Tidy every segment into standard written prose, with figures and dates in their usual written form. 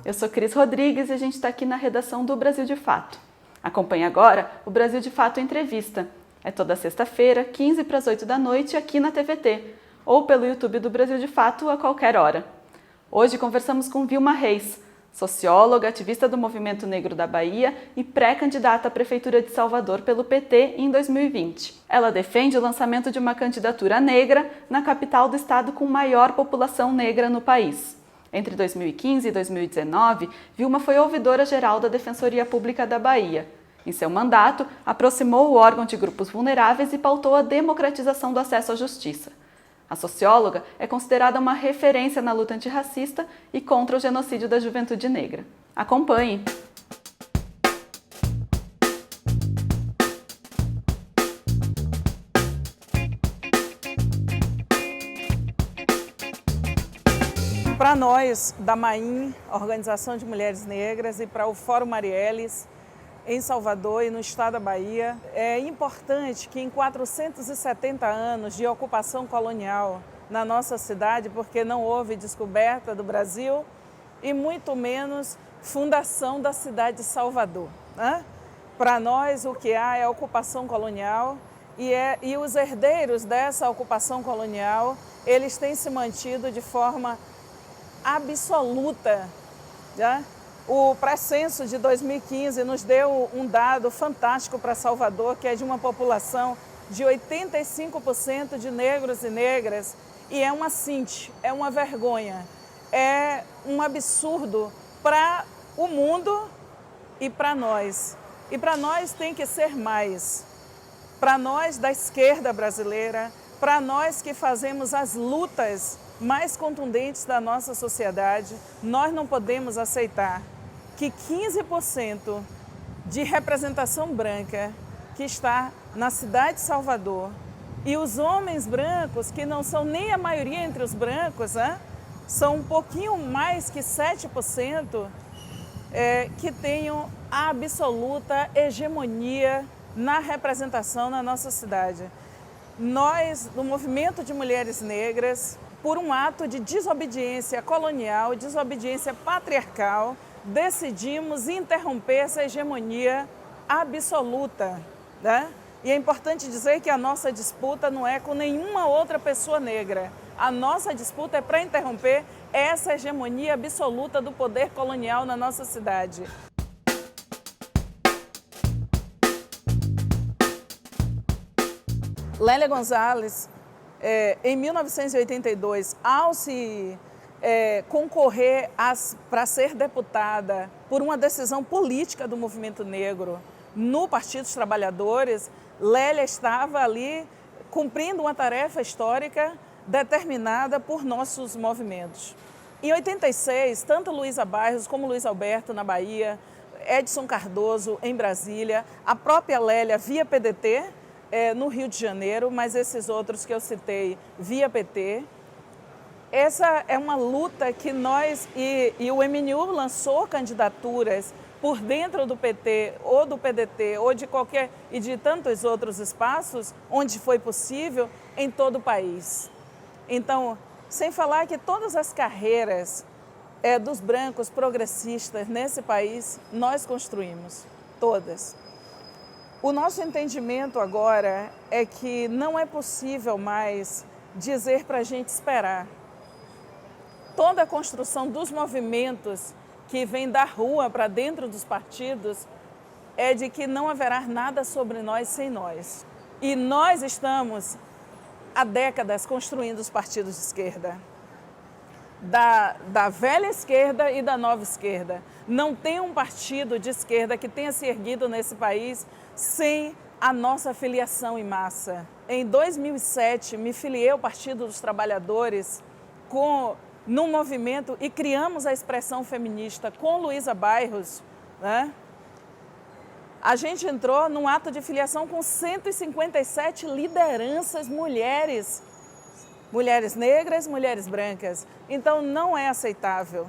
eu sou Cris Rodrigues e a gente está aqui na redação do Brasil de Fato. Acompanhe agora o Brasil de Fato Entrevista. É toda sexta-feira, 15 para as 8 da noite, aqui na TVT, ou pelo YouTube do Brasil de Fato a qualquer hora. Hoje conversamos com Vilma Reis, socióloga, ativista do Movimento Negro da Bahia e pré-candidata à Prefeitura de Salvador pelo PT em 2020. Ela defende o lançamento de uma candidatura negra na capital do estado com maior população negra no país. Entre 2015 e 2019, Vilma foi ouvidora-geral da Defensoria Pública da Bahia. Em seu mandato, aproximou o órgão de grupos vulneráveis e pautou a democratização do acesso à justiça. A socióloga é considerada uma referência na luta antirracista e contra o genocídio da juventude negra. Acompanhe! Para nós, da MAIN, Organização de Mulheres Negras, e para o Fórum Marielles, em Salvador e no estado da Bahia, é importante que em 470 anos de ocupação colonial na nossa cidade, porque não houve descoberta do Brasil e muito menos fundação da cidade de Salvador, né? Para nós, o que há é a ocupação colonial e os herdeiros dessa ocupação colonial, eles têm se mantido de forma absoluta, né? O pré-censo de 2015 nos deu um dado fantástico para Salvador, que é de uma população de 85% de negros e negras, e é uma cinte, é uma vergonha, é um absurdo para o mundo e para nós. E para nós tem que ser mais. Para nós da esquerda brasileira, para nós que fazemos as lutas mais contundentes da nossa sociedade, nós não podemos aceitar que 15% de representação branca que está na cidade de Salvador e os homens brancos, que não são nem a maioria entre os brancos, né, são um pouquinho mais que 7%, que tenham a absoluta hegemonia na representação na nossa cidade. Nós, do Movimento de Mulheres Negras, por um ato de desobediência colonial, desobediência patriarcal, decidimos interromper essa hegemonia absoluta, né? E é importante dizer que a nossa disputa não é com nenhuma outra pessoa negra. A nossa disputa é para interromper essa hegemonia absoluta do poder colonial na nossa cidade. Lélia Gonzalez, em 1982, ao se concorrer para ser deputada por uma decisão política do movimento negro no Partido dos Trabalhadores, Lélia estava ali cumprindo uma tarefa histórica determinada por nossos movimentos. Em 86, tanto Luísa Bairros como Luiz Alberto na Bahia, Edson Cardoso em Brasília, a própria Lélia via PDT no Rio de Janeiro, mas esses outros que eu citei via PT. Essa é uma luta que nós e o MNU lançou candidaturas por dentro do PT ou do PDT ou de qualquer e de tantos outros espaços onde foi possível em todo o país. Então, sem falar que todas as carreiras dos brancos progressistas nesse país nós construímos, todas. O nosso entendimento agora é que não é possível mais dizer para a gente esperar. Toda a construção dos movimentos que vem da rua para dentro dos partidos é de que não haverá nada sobre nós sem nós. E nós estamos há décadas construindo os partidos de esquerda. Da velha esquerda e da nova esquerda. Não tem um partido de esquerda que tenha se erguido nesse país sem a nossa filiação em massa. Em 2007, me filiei ao Partido dos Trabalhadores num movimento e criamos a expressão feminista com Luísa Bairros, né? A gente entrou num ato de filiação com 157 lideranças mulheres, mulheres negras, mulheres brancas. Então não é aceitável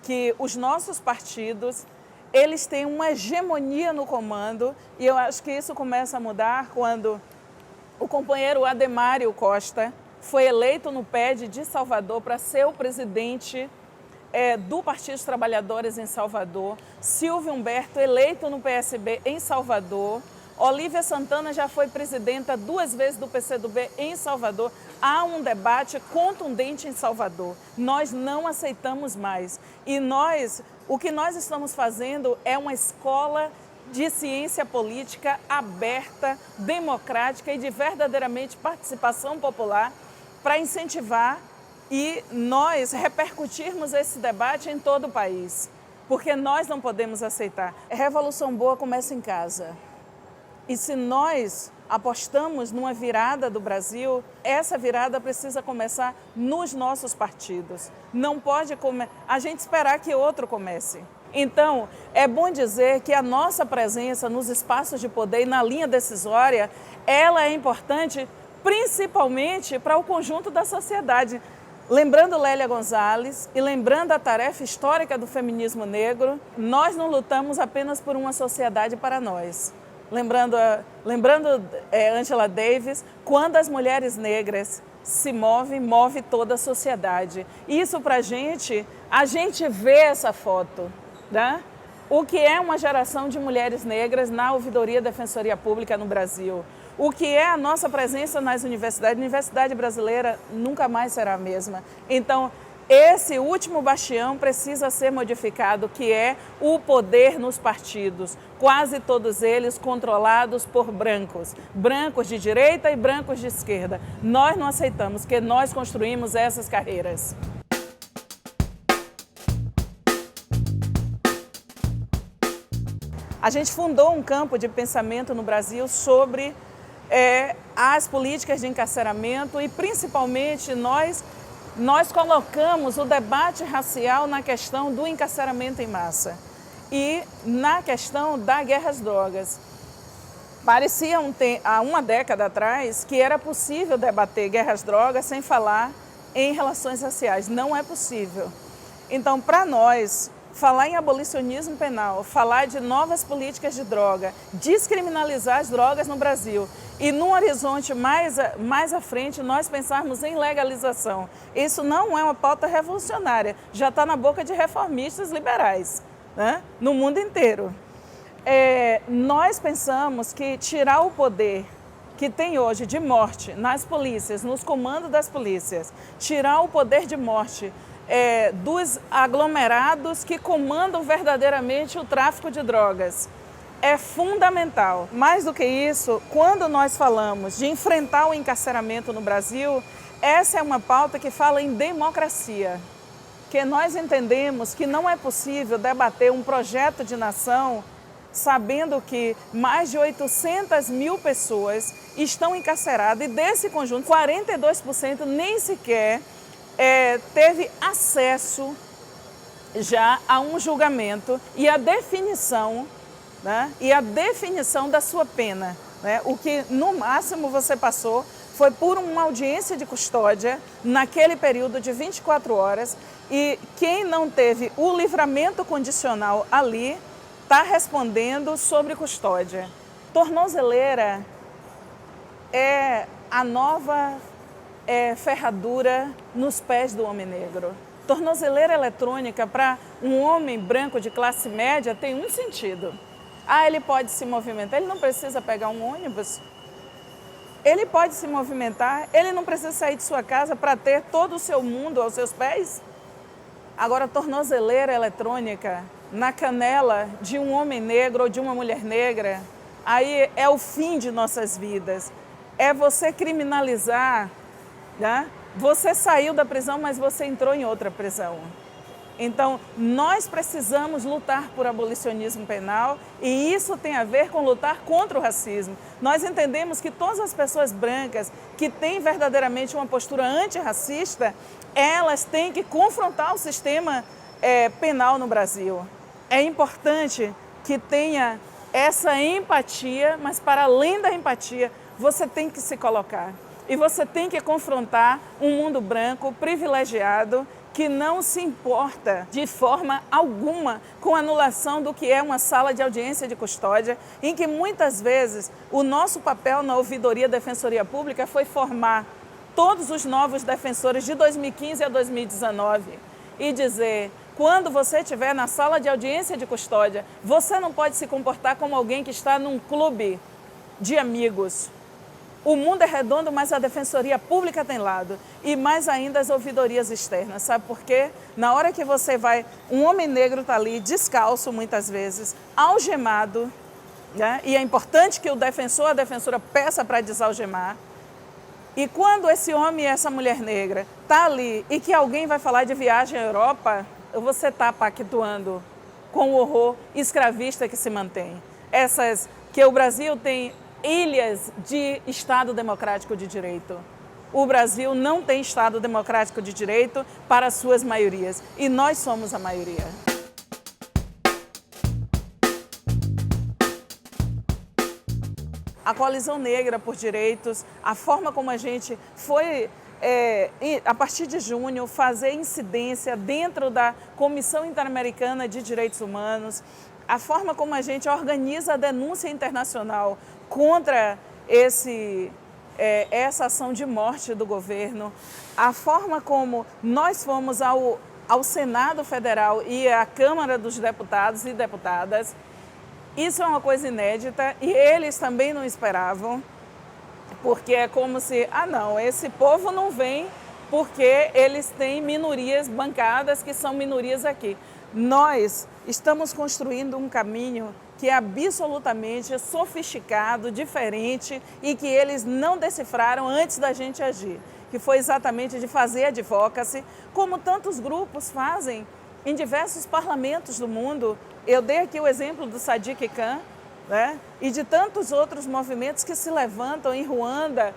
que os nossos partidos, eles têm uma hegemonia no comando, e eu acho que isso começa a mudar quando o companheiro Ademário Costa foi eleito no PED de Salvador para ser o presidente do Partido dos Trabalhadores em Salvador, Silvio Humberto eleito no PSB em Salvador, Olívia Santana já foi presidenta 2 vezes do PCdoB em Salvador. Há um debate contundente em Salvador. Nós não aceitamos mais. E o que nós estamos fazendo é uma escola de ciência política aberta, democrática e de verdadeiramente participação popular para incentivar e nós repercutirmos esse debate em todo o país. Porque nós não podemos aceitar. A revolução boa começa em casa. E se nós apostamos numa virada do Brasil, essa virada precisa começar nos nossos partidos. Não pode a gente esperar que outro comece. Então, é bom dizer que a nossa presença nos espaços de poder e na linha decisória, ela é importante principalmente para o conjunto da sociedade. Lembrando Lélia Gonzalez e lembrando a tarefa histórica do feminismo negro, nós não lutamos apenas por uma sociedade para nós. Lembrando Angela Davis, quando as mulheres negras se movem, move toda a sociedade. Isso para a gente vê essa foto, né? O que é uma geração de mulheres negras na Ouvidoria Defensoria Pública no Brasil? O que é a nossa presença nas universidades? A universidade brasileira nunca mais será a mesma. Então, esse último bastião precisa ser modificado, que é o poder nos partidos, quase todos eles controlados por brancos, brancos de direita e brancos de esquerda. Nós não aceitamos, que nós construímos essas carreiras. A gente fundou um campo de pensamento no Brasil sobre as políticas de encarceramento e principalmente nós colocamos o debate racial na questão do encarceramento em massa e na questão da guerra às drogas. Parecia há uma década atrás que era possível debater guerra às drogas sem falar em relações raciais. Não é possível. Então, para nós, falar em abolicionismo penal, falar de novas políticas de droga, descriminalizar as drogas no Brasil e num horizonte mais à frente nós pensarmos em legalização. Isso não é uma pauta revolucionária, já está na boca de reformistas liberais, né? No mundo inteiro. Nós pensamos que tirar o poder que tem hoje de morte nas polícias, nos comandos das polícias, tirar o poder de morte dos aglomerados que comandam verdadeiramente o tráfico de drogas. É fundamental. Mais do que isso, quando nós falamos de enfrentar o encarceramento no Brasil, essa é uma pauta que fala em democracia. Que nós entendemos que não é possível debater um projeto de nação sabendo que mais de 800 mil pessoas estão encarceradas e desse conjunto, 42% nem sequer teve acesso já a um julgamento e a definição, né? E a definição da sua pena, né? O que no máximo você passou foi por uma audiência de custódia naquele período de 24 horas e quem não teve o livramento condicional ali está respondendo sobre custódia. Tornozeleira é a nova ferradura nos pés do homem negro. Tornozeleira eletrônica para um homem branco de classe média tem um sentido. Ele pode se movimentar, ele não precisa pegar um ônibus. Ele pode se movimentar, ele não precisa sair de sua casa para ter todo o seu mundo aos seus pés. Agora, tornozeleira eletrônica na canela de um homem negro ou de uma mulher negra, aí é o fim de nossas vidas. É você criminalizar, né? Você saiu da prisão, mas você entrou em outra prisão. Então, nós precisamos lutar por abolicionismo penal e isso tem a ver com lutar contra o racismo. Nós entendemos que todas as pessoas brancas que têm verdadeiramente uma postura antirracista, elas têm que confrontar o sistema penal no Brasil. É importante que tenha essa empatia, mas para além da empatia, você tem que se colocar. E você tem que confrontar um mundo branco privilegiado que não se importa de forma alguma com a anulação do que é uma sala de audiência de custódia, em que muitas vezes o nosso papel na Ouvidoria Defensoria Pública foi formar todos os novos defensores de 2015 a 2019. e dizer: quando você estiver na sala de audiência de custódia, você não pode se comportar como alguém que está num clube de amigos. O mundo é redondo, mas a Defensoria Pública tem lado. E mais ainda as ouvidorias externas. Sabe por quê? Na hora que você vai, um homem negro está ali, descalço muitas vezes, algemado, né? E é importante que o defensor, a defensora peça para desalgemar. E quando esse homem e essa mulher negra está ali e que alguém vai falar de viagem à Europa, você está pactuando com o horror escravista que se mantém. Que o Brasil tem ilhas de Estado Democrático de Direito. O Brasil não tem Estado Democrático de Direito para as suas maiorias. E nós somos a maioria. A Coalizão Negra por Direitos, a forma como a gente foi, a partir de junho, fazer incidência dentro da Comissão Interamericana de Direitos Humanos, a forma como a gente organiza a denúncia internacional contra essa ação de morte do governo, a forma como nós fomos ao Senado Federal e à Câmara dos Deputados e Deputadas. Isso é uma coisa inédita e eles também não esperavam, porque é como se, não, esse povo não vem porque eles têm minorias bancadas que são minorias aqui. Nós estamos construindo um caminho que é absolutamente sofisticado, diferente e que eles não decifraram antes da gente agir, que foi exatamente de fazer advocacy, como tantos grupos fazem em diversos parlamentos do mundo. Eu dei aqui o exemplo do Sadiq Khan, né? E de tantos outros movimentos que se levantam em Ruanda,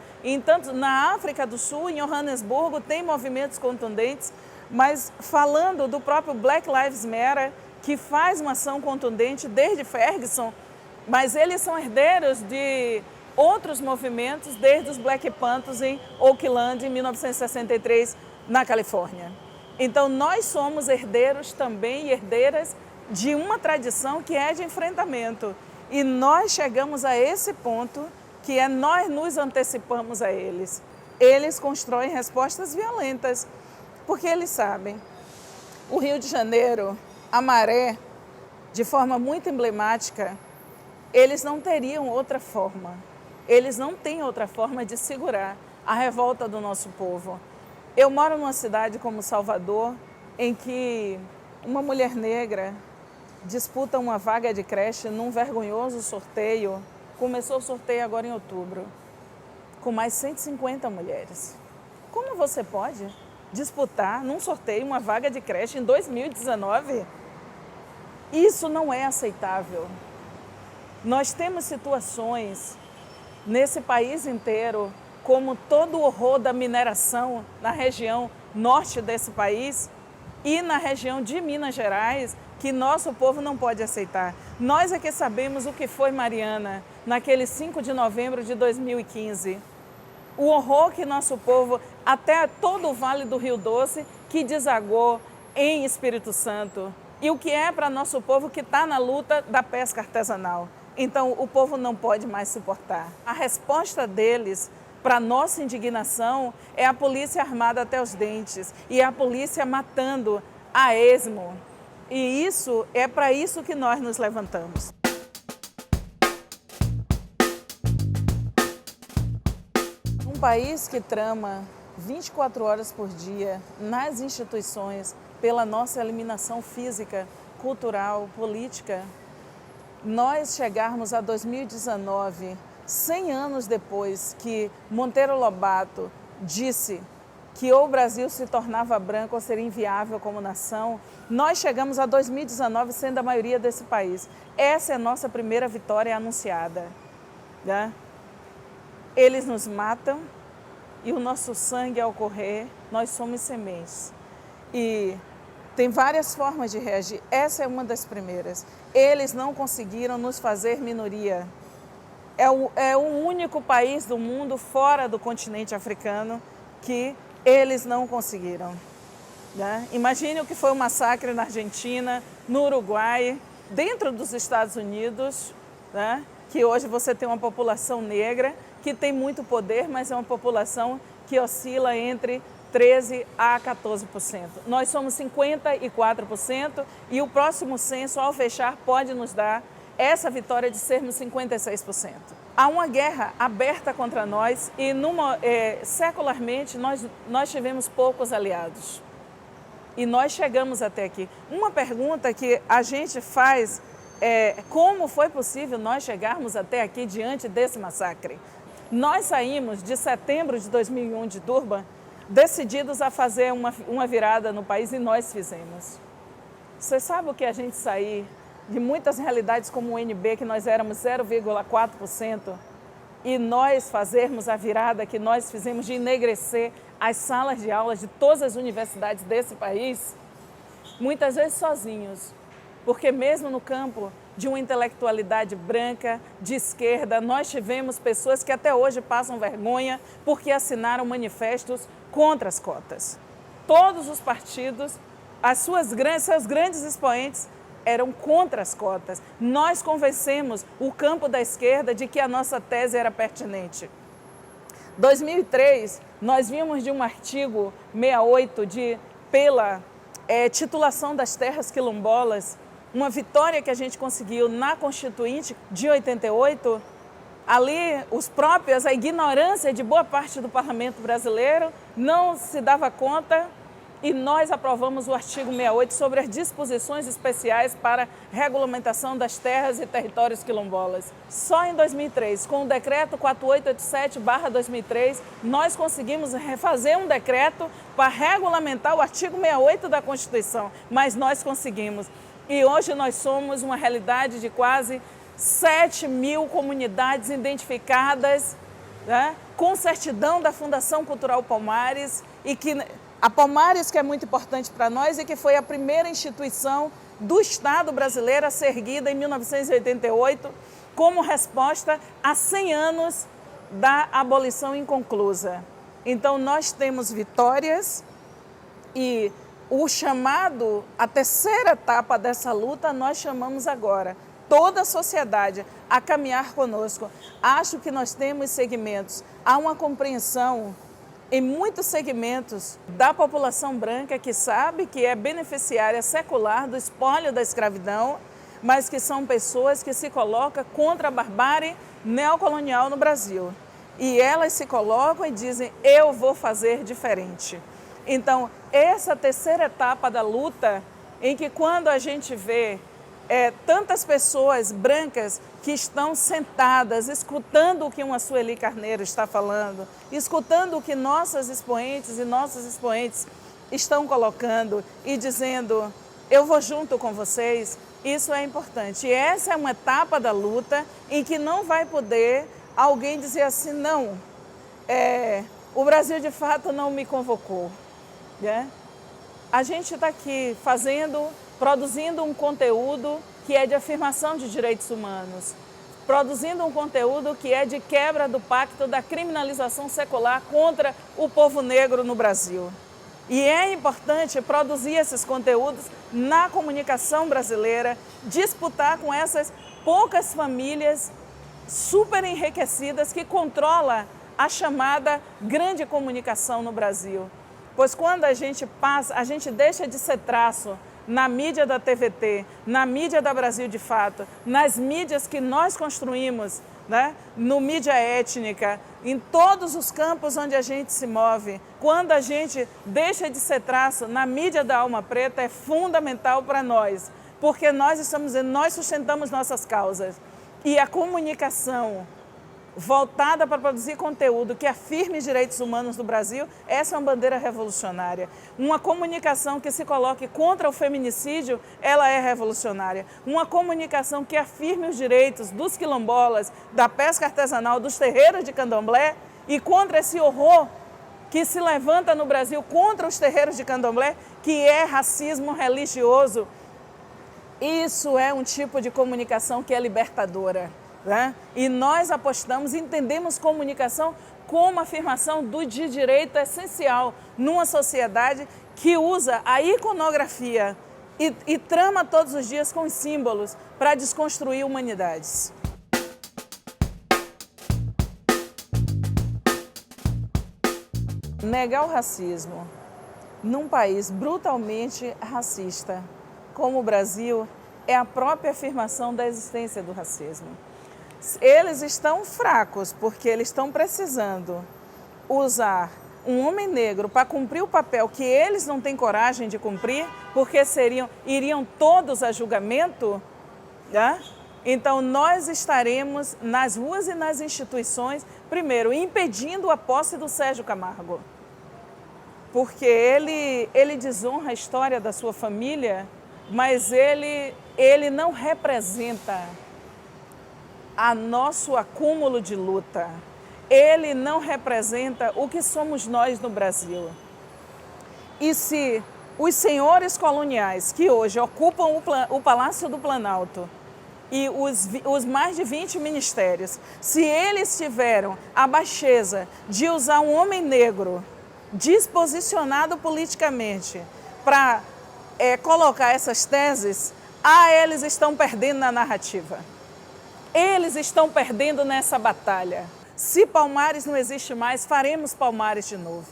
na África do Sul, em Johannesburgo, tem movimentos contundentes, mas falando do próprio Black Lives Matter, que faz uma ação contundente desde Ferguson, mas eles são herdeiros de outros movimentos, desde os Black Panthers em Oakland, em 1963, na Califórnia. Então, nós somos herdeiros também e herdeiras de uma tradição que é de enfrentamento. E nós chegamos a esse ponto que nós nos antecipamos a eles. Eles constroem respostas violentas, porque eles sabem. O Rio de Janeiro, a Maré, de forma muito emblemática, eles não teriam outra forma. Eles não têm outra forma de segurar a revolta do nosso povo. Eu moro numa cidade como Salvador, em que uma mulher negra disputa uma vaga de creche num vergonhoso sorteio. Começou o sorteio agora em outubro, com mais 150 mulheres. Como você pode disputar num sorteio uma vaga de creche em 2019? Isso não é aceitável. Nós temos situações nesse país inteiro, como todo o horror da mineração na região norte desse país e na região de Minas Gerais, que nosso povo não pode aceitar. Nós é que sabemos o que foi Mariana, naquele 5 de novembro de 2015. O horror que nosso povo, até todo o Vale do Rio Doce, que desagou em Espírito Santo. E o que é para nosso povo que está na luta da pesca artesanal. Então, o povo não pode mais suportar. A resposta deles para nossa indignação é a polícia armada até os dentes e a polícia matando a esmo. E isso é para isso que nós nos levantamos. Um país que trama 24 horas por dia nas instituições pela nossa eliminação física, cultural, política, nós chegarmos a 2019, 100 anos depois que Monteiro Lobato disse que ou o Brasil se tornava branco ou seria inviável como nação, nós chegamos a 2019 sendo a maioria desse país. Essa é a nossa primeira vitória anunciada, né? Eles nos matam e o nosso sangue ao correr, nós somos sementes. E tem várias formas de reagir, essa é uma das primeiras. Eles não conseguiram nos fazer minoria. É o único país do mundo fora do continente africano que eles não conseguiram, né? Imagine o que foi o massacre na Argentina, no Uruguai, dentro dos Estados Unidos, né? Que hoje você tem uma população negra que tem muito poder, mas é uma população que oscila entre 13% a 14%. Nós somos 54% e o próximo censo, ao fechar, pode nos dar essa vitória de sermos 56%. Há uma guerra aberta contra nós e secularmente nós tivemos poucos aliados. E nós chegamos até aqui. Uma pergunta que a gente faz é como foi possível nós chegarmos até aqui diante desse massacre? Nós saímos de setembro de 2001 de Durban decididos a fazer uma virada no país e nós fizemos. Você sabe o que a gente sair de muitas realidades como o UNB, que nós éramos 0,4%, e nós fazermos a virada que nós fizemos de enegrecer as salas de aulas de todas as universidades desse país, muitas vezes sozinhos, porque mesmo no campo de uma intelectualidade branca, de esquerda, nós tivemos pessoas que até hoje passam vergonha porque assinaram manifestos contra as cotas. Todos os partidos, seus grandes expoentes eram contra as cotas. Nós convencemos o campo da esquerda de que a nossa tese era pertinente. Em 2003, nós vimos de um artigo 68 pela titulação das terras quilombolas, uma vitória que a gente conseguiu na Constituinte de 88, ali a ignorância de boa parte do parlamento brasileiro não se dava conta e nós aprovamos o artigo 68 sobre as disposições especiais para regulamentação das terras e territórios quilombolas. Só em 2003, com o decreto 4887/2003, nós conseguimos refazer um decreto para regulamentar o artigo 68 da Constituição, mas nós conseguimos. E hoje nós somos uma realidade de quase 7.000 comunidades identificadas, né, com certidão da Fundação Cultural Palmares, e a Palmares, que é muito importante para nós e que foi a primeira instituição do Estado brasileiro a ser erguida em 1988 como resposta a 100 anos da abolição inconclusa. Então nós temos vitórias e o chamado, a terceira etapa dessa luta, nós chamamos agora toda a sociedade a caminhar conosco. Acho que nós temos segmentos, há uma compreensão em muitos segmentos da população branca que sabe que é beneficiária secular do espólio da escravidão, mas que são pessoas que se colocam contra a barbárie neocolonial no Brasil. E elas se colocam e dizem, eu vou fazer diferente. Então, essa terceira etapa da luta, em que quando a gente vê tantas pessoas brancas que estão sentadas, escutando o que uma Sueli Carneiro está falando, escutando o que nossas expoentes e nossos expoentes estão colocando e dizendo, eu vou junto com vocês, isso é importante. E essa é uma etapa da luta em que não vai poder alguém dizer assim, não, o Brasil de fato não me convocou. Né? A gente está aqui produzindo um conteúdo que é de afirmação de direitos humanos, produzindo um conteúdo que é de quebra do pacto da criminalização secular contra o povo negro no Brasil. E é importante produzir esses conteúdos na comunicação brasileira, disputar com essas poucas famílias super enriquecidas que controlam a chamada grande comunicação no Brasil. Pois quando a gente deixa de ser traço na mídia da TVT, na mídia da Brasil de Fato, nas mídias que nós construímos, né? No mídia étnica, em todos os campos onde a gente se move, quando a gente deixa de ser traço na mídia da alma preta, é fundamental para nós, porque nós sustentamos nossas causas. E a comunicação voltada para produzir conteúdo que afirme os direitos humanos do Brasil, essa é uma bandeira revolucionária. Uma comunicação que se coloque contra o feminicídio, ela é revolucionária. Uma comunicação que afirme os direitos dos quilombolas, da pesca artesanal, dos terreiros de candomblé e contra esse horror que se levanta no Brasil contra os terreiros de candomblé, que é racismo religioso. Isso é um tipo de comunicação que é libertadora. Né? E nós apostamos, entendemos comunicação como afirmação de direito essencial numa sociedade que usa a iconografia e trama todos os dias com os símbolos para desconstruir humanidades. Negar o racismo num país brutalmente racista como o Brasil é a própria afirmação da existência do racismo. Eles estão fracos porque eles estão precisando usar um homem negro para cumprir o papel que eles não têm coragem de cumprir, porque iriam todos a julgamento, né? Então nós estaremos nas ruas e nas instituições, primeiro, impedindo a posse do Sérgio Camargo, porque ele desonra a história da sua família, mas ele não representa nosso acúmulo de luta. Ele não representa o que somos nós no Brasil. E se os senhores coloniais que hoje ocupam o Palácio do Planalto e os mais de 20 ministérios, se eles tiveram a baixeza de usar um homem negro desposicionado politicamente para colocar essas teses, eles estão perdendo na narrativa. Eles estão perdendo nessa batalha. Se Palmares não existe mais, faremos Palmares de novo.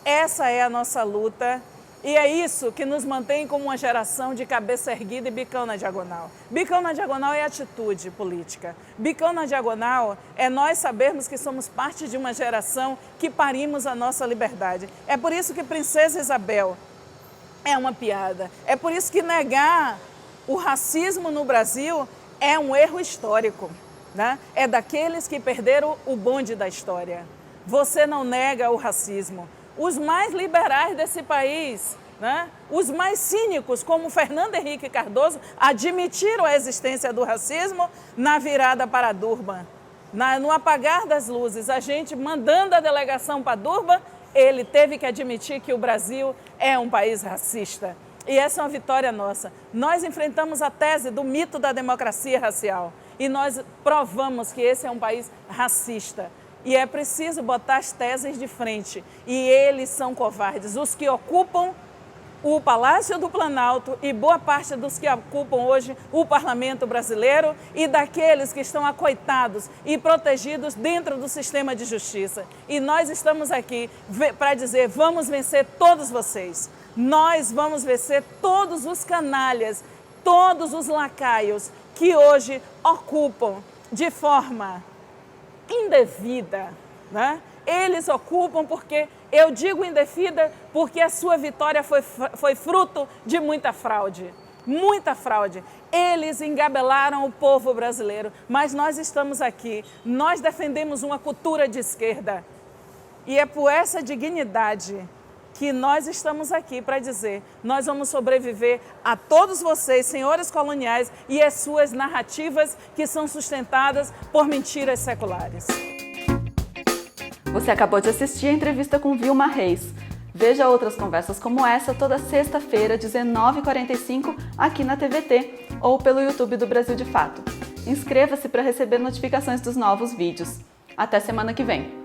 Essa é a nossa luta e é isso que nos mantém como uma geração de cabeça erguida e bicão na diagonal. Bicão na diagonal é atitude política. Bicão na diagonal é nós sabermos que somos parte de uma geração que parimos a nossa liberdade. É por isso que Princesa Isabel é uma piada. É por isso que negar o racismo no Brasil é um erro histórico. Né? É daqueles que perderam o bonde da história. Você não nega o racismo. Os mais liberais desse país, né? Os mais cínicos, como Fernando Henrique Cardoso, admitiram a existência do racismo na virada para Durban. No apagar das luzes, a gente mandando a delegação para Durban, ele teve que admitir que o Brasil é um país racista. E essa é uma vitória nossa. Nós enfrentamos a tese do mito da democracia racial. E nós provamos que esse é um país racista. E é preciso botar as teses de frente. E eles são covardes. Os que ocupam o Palácio do Planalto e boa parte dos que ocupam hoje o Parlamento brasileiro e daqueles que estão acoitados e protegidos dentro do sistema de justiça. E nós estamos aqui para dizer, vamos vencer todos vocês. Nós vamos vencer todos os canalhas, todos os lacaios que hoje ocupam de forma indevida, né? Eles ocupam porque, eu digo indevida, porque a sua vitória foi fruto de muita fraude. Muita fraude. Eles engabelaram o povo brasileiro, mas nós estamos aqui, nós defendemos uma cultura de esquerda. E é por essa dignidade que nós estamos aqui para dizer, nós vamos sobreviver a todos vocês, senhores coloniais, e as suas narrativas que são sustentadas por mentiras seculares. Você acabou de assistir a entrevista com Vilma Reis. Veja outras conversas como essa toda sexta-feira, 19h45, aqui na TVT ou pelo YouTube do Brasil de Fato. Inscreva-se para receber notificações dos novos vídeos. Até semana que vem!